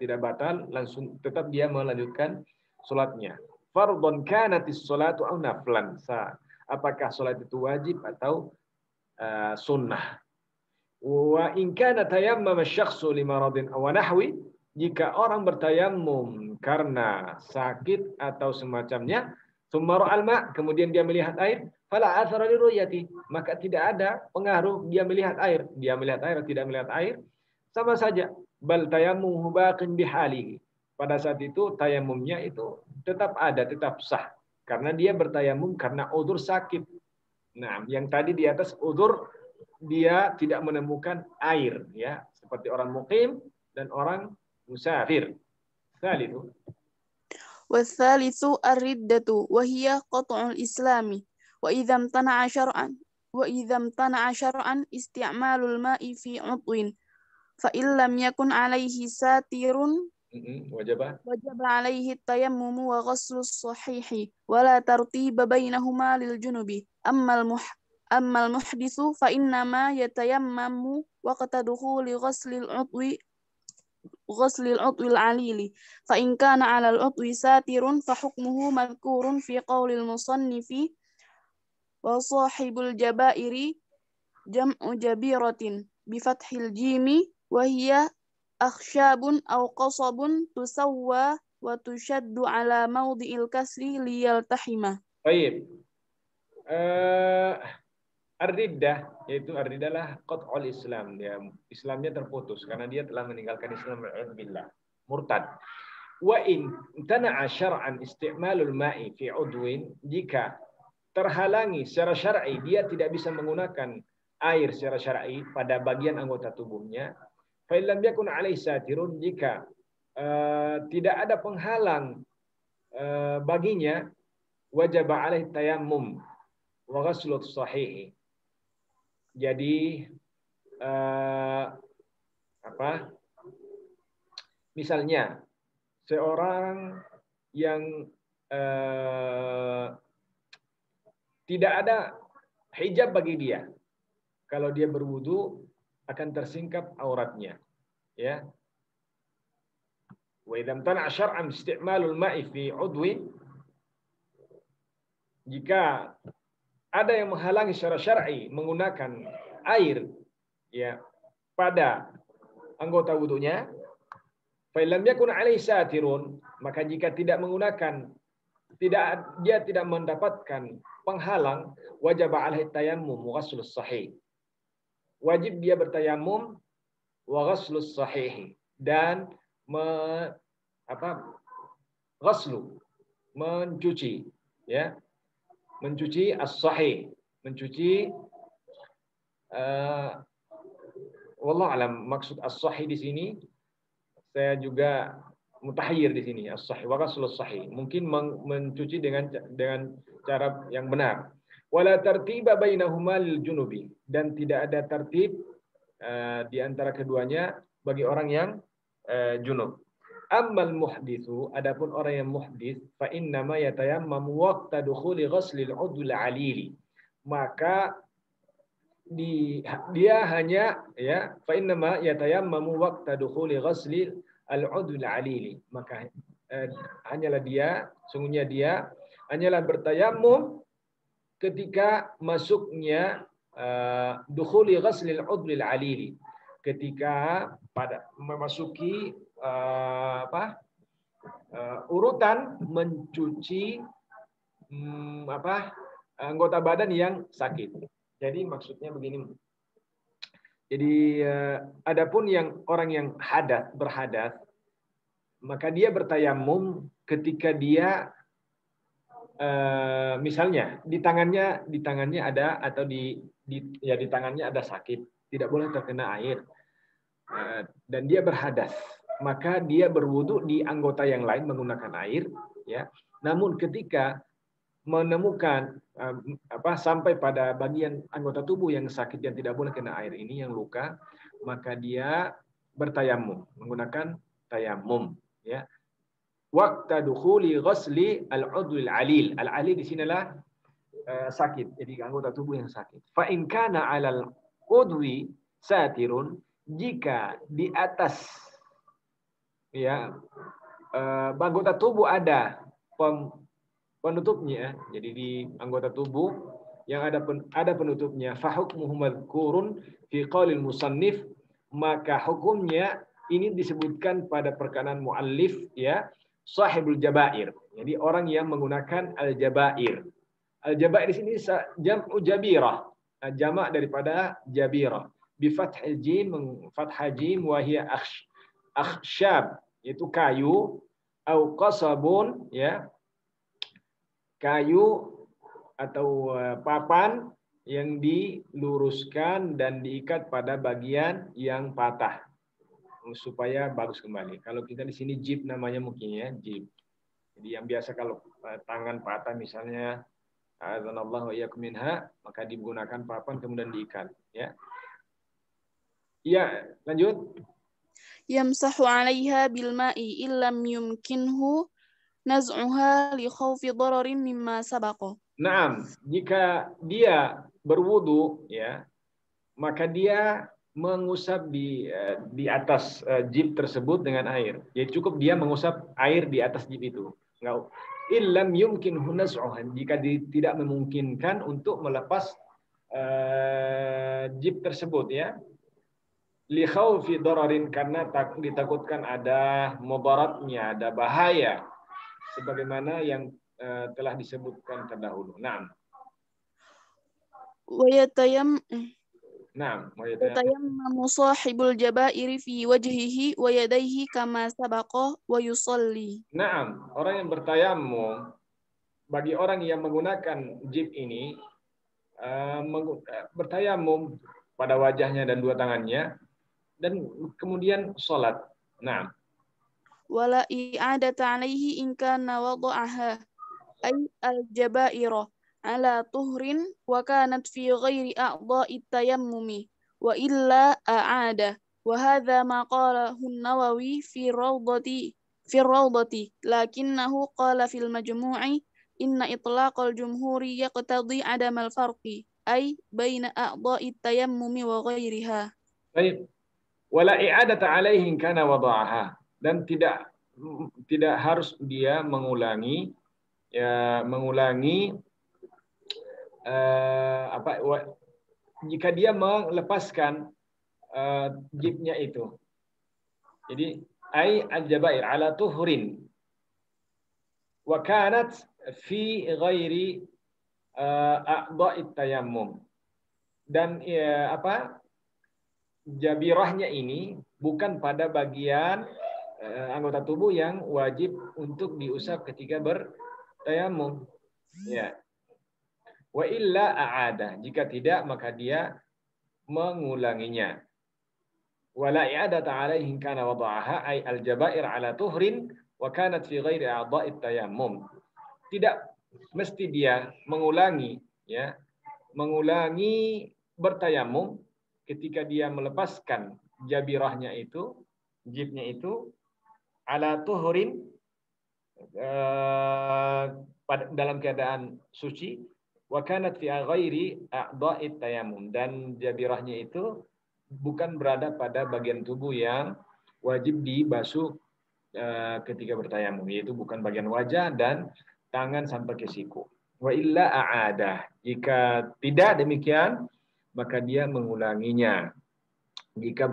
tidak batal, langsung tetap dia melanjutkan sholatnya. Fardhon kanatis sholatu au naflan. Apakah sholat itu wajib atau sunnah? Wa in kana tayammama syakhsu limaradin aw nahwi, jika orang bertayamum karena sakit atau semacamnya, tsumma ra'al ma, kemudian dia melihat air, fala athara liruyati, maka tidak ada pengaruh dia melihat air. Dia melihat air atau tidak melihat air, sama saja. Bal tayammum baqin bihalihi. Pada saat itu tayamumnya itu tetap ada, tetap sah, karena dia bertayamum karena udzur sakit. Nah, yang tadi di atas udzur dia tidak menemukan air, ya, seperti orang muqim dan orang musafir. Salisu. Watsalitsu ar-riddatu wa hiya qat'ul islami wa idza imtana'a syar'an isti'malul ma'i fi 'udwin fa illam yakun 'alaihi satirun wajaba alaihi tayammumu wa ghuslus sahihi wa la tartiba bainahuma lil junubi ammal muhditsu fa innama yatayammamu waqta dukhuli ghuslil 'udwi al-'alili fa in kana 'ala al-'udwi satirun fa hukmuhu madhkurun fi qawlil musannifi wa sahibul jabairi jam'u jabiratin bi fathil jimi wa hiya akhsyabun aw qasabun tusawwa wa tushaddu 'ala mawdi'il kasri liyaltahima. Baik. Ar-riddah, yaitu ar-riddah lah qat'ul Islam, ya, Islamnya terputus karena dia telah meninggalkan Islam, billah, murtad. Wa in tana'a syar'an isti'malul ma'i fi 'udwin, jika terhalangi secara syar'i, dia tidak bisa menggunakan air secara syar'i pada bagian anggota tubuhnya, fa illam yakun 'alaihi satirun, jika tidak ada penghalang baginya, wajib 'alaihi tayammum wa ghuslut sahih. Jadi misalnya seorang yang tidak ada hijab bagi dia, kalau dia berwudu akan tersingkap auratnya, ya. Wa idza tana'a syar'an isti'malul ma'i fi 'udwin, jika ada yang menghalangi secara syar'i menggunakan air, ya, pada anggota wudunya, fa illam yakun 'alaihi satirun, maka jika tidak menggunakan, dia tidak mendapatkan penghalang, wajib 'alaihi tayammum wa ghuslus sahih. Wajib dia bertayamum wa ghuslus sahih, dan mencuci, ya, mencuci as-sahih, mencuci wallahu alam maksud as-sahih di sini, saya juga mutahayyir di sini. As-sahih wa ghuslus sahih, mungkin mencuci dengan cara yang benar. Wala tartiba bainahuma lil junubi, dan tidak ada tertib di antara keduanya bagi orang yang junub. Ammal muhditsu, adapun orang yang muhdits, fa inna ma yatayammamu waqta dukhuli ghuslil 'udwil 'alili, maka dia hanya, ya, fa inna ma yatayammamu waqta dukhuli ghuslil al-'udwil 'alili, maka sungguhnya dia hanyalah bertayamum ketika masuknya dukhuli ghuslil 'udwil 'alili, ketika pada memasuki urutan mencuci anggota badan yang sakit. Jadi maksudnya begini. Jadi adapun yang orang yang berhadas, maka dia bertayamum ketika dia misalnya di tangannya ada, atau di tangannya ada sakit, tidak boleh terkena air. dan dia berhadas, maka dia berwudu di anggota yang lain menggunakan air, ya. Namun ketika menemukan sampai pada bagian anggota tubuh yang sakit yang tidak boleh kena air ini, yang luka, maka dia bertayamum menggunakan tayamum, ya. Waqta dukhuli ghusli al-udhul alil. Al-alil di sinilah sakit, jadi anggota tubuh yang sakit. Fa in kana 'alal udwi satirun, jika di atas ya anggota tubuh ada penutupnya, jadi di anggota tubuh yang ada penutupnya, fa hukmuhu madhkurun fi qaulil musannif, maka hukumnya ini disebutkan pada perkataan muallif, ya, sahibul jabair. Jadi orang yang menggunakan al-jabair. Al-jabair di sini jam'u jabirah, jamak daripada jabirah. Bi fathil jim, fathah jim, wa hiya akhshab, itu kayu, au qasabun, ya, kayu atau papan yang diluruskan dan diikat pada bagian yang patah supaya bagus kembali. Kalau kita di sini jib namanya mungkin, ya, jib. Jadi yang biasa kalau tangan patah misalnya, azanallahu wa iyyakum minha, maka digunakan papan kemudian diikat, ya. Iya, lanjut. Yamsahu 'alaiha bil ma'i illam yumkinhu naz'uha li khawfi dararin mimma sabaqa. Naam, jika dia berwudu, ya, maka dia mengusap di atas jib tersebut dengan air. Jadi cukup dia mengusap air di atas jib itu. Enggak, illam yumkinhu naz'uha, jika tidak memungkinkan untuk melepas jib tersebut, ya. Li khaufi dararin, karena ditakutkan ada mudaratnya, ada bahaya, sebagaimana yang telah disebutkan terdahulu. Naam. Wa Naam, yatayammamu sahibul jabairi fi wajhihi wa yadayhi kama sabaqa wa yusalli. Naam, orang yang bertayamum, bagi orang yang menggunakan jib ini, bertayamum pada wajahnya dan dua tangannya, dan kemudian sholat. Naam. Wala i'adata alaihi in kana wada'aha ay al-jabaira ala tuhrin wa kanat fi ghairi a'dha'i tayammumi wa illa a'ada wa hadha ma qalahu an-Nawawi fi rawdati lakinnahu qala fil majmu'i inna itlaqal jumhuri yaqtadi adam al-farqi ay baina a'dha'i tayammumi wa ghairiha. Baik. Wala i'adata alaihi in kana wada'aha, dan tidak harus dia mengulangi jika dia melepaskan jibnya itu. Jadi ai al-jabair ala tuhrin wa kanat fi ghairi a'dha'it tayammum, dan jabirahnya ini bukan pada bagian anggota tubuh yang wajib untuk diusap ketika bertayamum, ya. Wa illa a'ada, jika tidak maka dia mengulanginya. Wala i'adata alaihi kana wada'aha ay al-jabair ala tuhrin wa kanat fi ghairi a'dha'it tayammum. Tidak mesti dia mengulangi, ya, mengulangi bertayamum ketika dia melepaskan jabirahnya itu, jibnya itu, ala tuhurin, dalam keadaan suci, wa kanat fi ghairi a'dha'it tayammum, dan jabirahnya itu bukan berada pada bagian tubuh yang wajib dibasuh ketika bertayamum, yaitu bukan bagian wajah dan tangan sampai ke siku. Wa illa a'adah, jika tidak demikian maka dia mengulanginya. Jika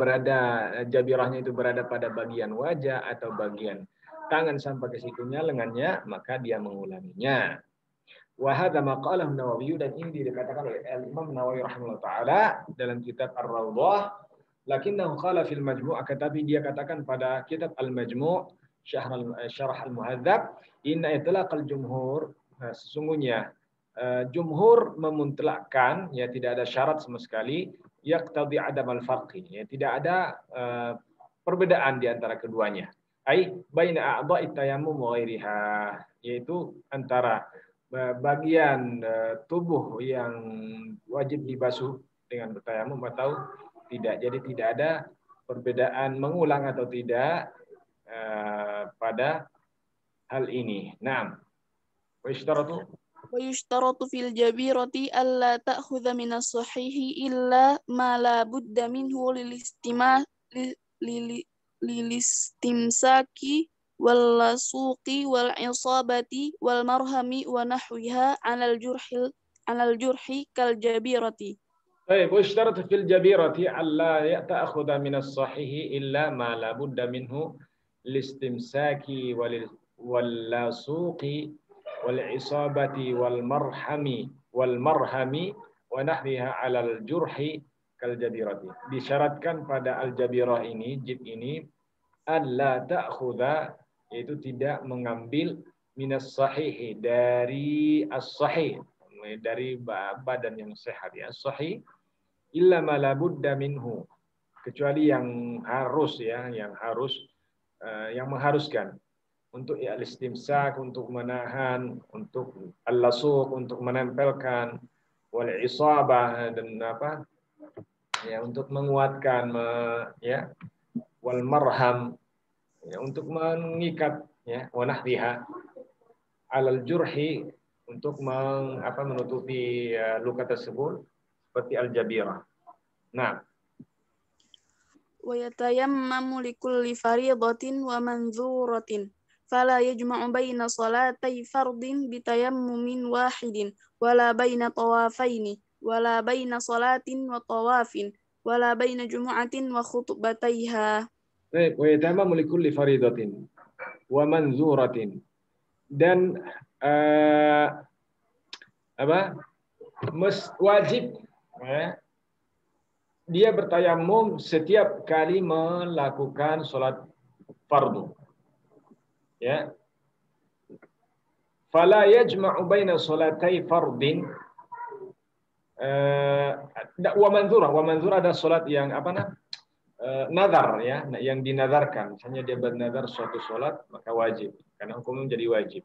jabirahnya itu berada pada bagian wajah atau bagian tangan sampai ke sikunya, lengannya, maka dia mengulanginya. Wa hadza ma qalahu an-Nawawi, dan ini dikatakan oleh Imam Nawawi rahimahullah taala dalam kitab Ar-Rawdah, lakinnahu qala fil Majmu', tetapi dia katakan pada kitab Al-Majmu' Syarah Al-Muhadzab, inna itlaqal jumhur, sesungguhnya jumhur memutlakkan, ya, tidak ada syarat sama sekali, yaqtadi adam al-farqi, ya, tidak ada perbedaan di antara keduanya. Ai baina a'dha'i tayammum wa ghairiha, yaitu antara bagian tubuh yang wajib dibasuh dengan bertayamum atau tidak. Jadi tidak ada perbedaan mengulang atau tidak pada hal ini. Naam. Wa ishtaratu ويشترط في الجبيرة ألا تأخذ من الصحيح إلا ما لا بد منه للاستمساك واللصوق والعصابة والمرهم ونحوها على الجرح كالجبيرة. طيب واشترط في الجبيرة ألا تأخذ من الصحيح إلا ما لا بد منه للاستمساك واللصوق والعصابة والمرهم ونحوها على الجرح كالجبيرة. Disyaratkan pada al-jabirah ini, jib ini, alla ta'khudha, yaitu tidak mengambil minas sahih, dari as-sahih, dari badan yang sehat, ya, sahih, illa ma la budda minhu, kecuali yang harus, ya, yang mengharuskan, untuk al-istimsak, untuk menahan, untuk al-lasuq, untuk menempelkan, wal isabah, dan apa, ya, untuk menguatkan, ya, wal marham, ya, untuk mengikat, ya, wa nahwiha, alal jurhi, untuk menutupi luka tersebut, seperti al-jabirah. Nah, ويتيمم لكل فريضة ومنذورة فلا يجمع بين صلاتي فرض بتيمم واحد ولا بين طوافين ولا بين صلاة وطواف ولا بين جمعة وخطبتيها. ويتيمم لكل فريضة ومنذورة, dan wajib, ya, dia bertayamum setiap kali melakukan sholat fardu, ya. Fala yajma'u baina sholatai fardin wa manzurah. Wa manzurah adalah sholat yang nazar, ya, yang dinadarkan. Misalnya dia bernazar suatu sholat, maka wajib, karena hukumnya jadi wajib.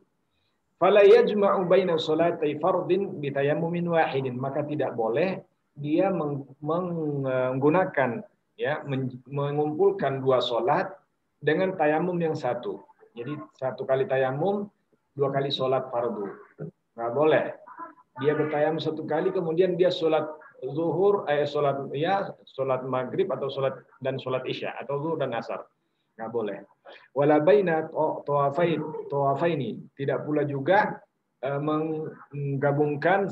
Fala yajma'u baina sholatai fardin bitayammumin wahidin, maka tidak boleh dia menggunakan, ya, mengumpulkan dua sholat dengan tayamum yang satu. Jadi satu kali tayamum, dua kali sholat fardu. Nggak boleh. Dia bertayamum satu kali, kemudian dia sholat zuhur, sholat maghrib atau sholat isya, atau zuhur dan asar. Nggak boleh. Wala baina tawafaini, tidak pula juga menggabungkan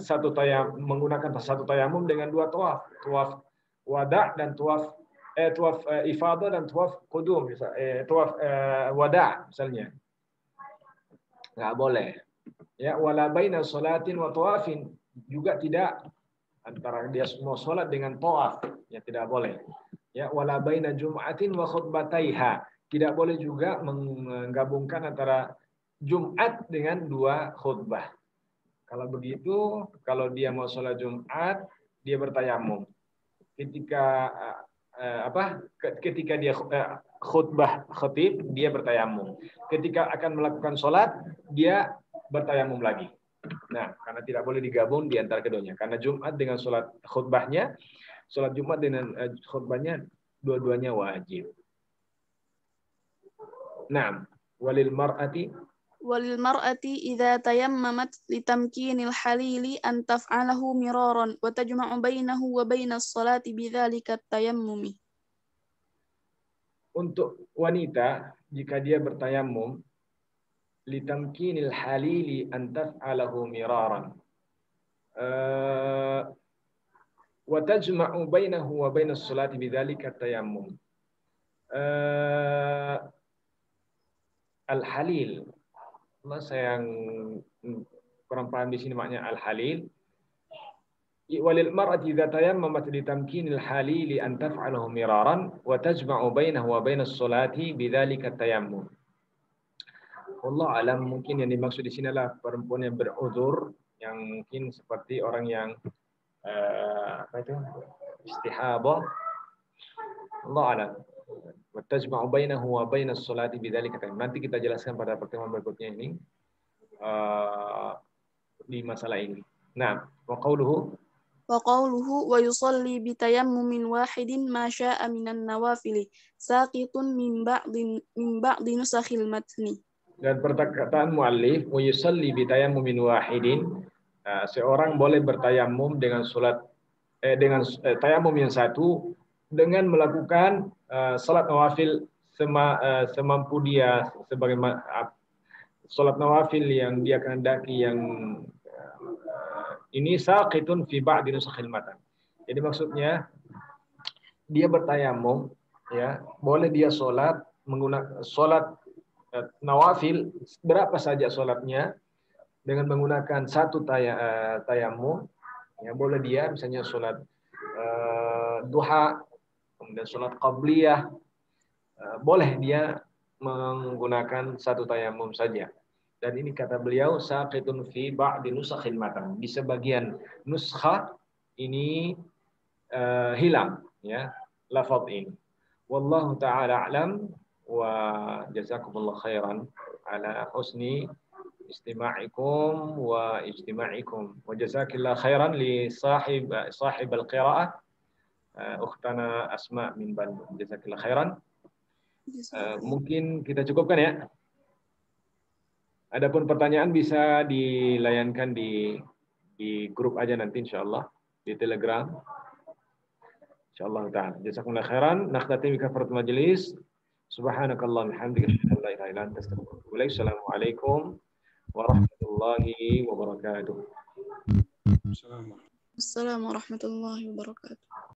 menggunakan satu tayamum dengan dua tawaf, tawaf wada dan tawaf ifadah dan tawaf qudum, tawaf wada misalnya, nggak boleh, ya. Wala baina sholatin wa tawafin, juga tidak antara dia semua sholat dengan tawaf, ya, tidak boleh, ya. Wala baina jum'atin wa khutbataiha, tidak boleh juga menggabungkan antara Jumat dengan dua khutbah. Kalau begitu, kalau dia mau sholat Jumat, dia bertayamum. Ketika dia khatib, dia bertayamum. Ketika akan melakukan sholat, dia bertayamum lagi. Nah, karena tidak boleh digabung di antara keduanya. Karena Jumat dengan sholat khutbahnya, sholat Jumat dengan khutbahnya, dua-duanya wajib. Nah, walil وللمرأة إذا تيممت لتمكين الحليل أن تفعله مرارا وتجمع بينه وبين الصلاة بذلك التيمم. Untuk wanita, jika dia bertayamum, litamkinil halili an taf'alahu miraran wa tajma'u bainahu wa bainas salati bidzalika tayammum. Al-halil, saya yang kurang paham di sini maknanya al-halil. Walil mar'ati idza tayammamat li tamkinil halili an taf'alahu miraran wa tajma'u bainahu wa bainas salati bidzalika tayammum. Allah alam, mungkin yang dimaksud di sini adalah perempuan yang beruzur, yang mungkin seperti orang yang istihadah, Allah alam. Wa tajma'u bainahu wa bainas sholati bidzalika. Nanti kita jelaskan pada pertemuan berikutnya ini di masalah ini. Nah, wa qauluhu wa yusalli bi tayammumin wahidin ma syaa minan nawafili saqitun min ba'di nusakhil matni. Dan perkataan muallif wa yusalli bi tayammumin wahidin, seorang boleh bertayamum dengan tayamum yang satu dengan melakukan salat nawafil semampu dia, sebagai salat nawafil yang dia kehendaki, yang ini saqitun fi ba'di nusakhil matan. Jadi maksudnya dia bertayamum, ya, boleh dia salat menggunakan salat nawafil berapa saja salatnya dengan menggunakan satu tayamum, ya, boleh dia misalnya salat duha, kemudian salat qabliyah, boleh dia menggunakan satu tayamum saja. Dan ini kata beliau saqitun fi ba'di nusakhil matan. Di sebagian nuskha ini hilang, ya, lafaz ini. Wallahu ta'ala a'lam wa jazakumullah khairan ala husni istima'ikum wa ijtima'ikum. Wa jazakillah khairan li sahib al-qira'ah ukhtana Asma min Bandung. Jazakillah khairan. Mungkin kita cukupkan ya. Adapun pertanyaan bisa dilayankan di grup aja nanti insyaallah di Telegram. Insyaallah ta'ala. Jazakumullah khairan. Nakhtati bi kafaratul majlis. Subhanakallahumma hamdika la ilaha illa anta astaghfiruka wa atubu ilaik. Assalamualaikum warahmatullahi wabarakatuh. Assalamualaikum warahmatullahi wabarakatuh.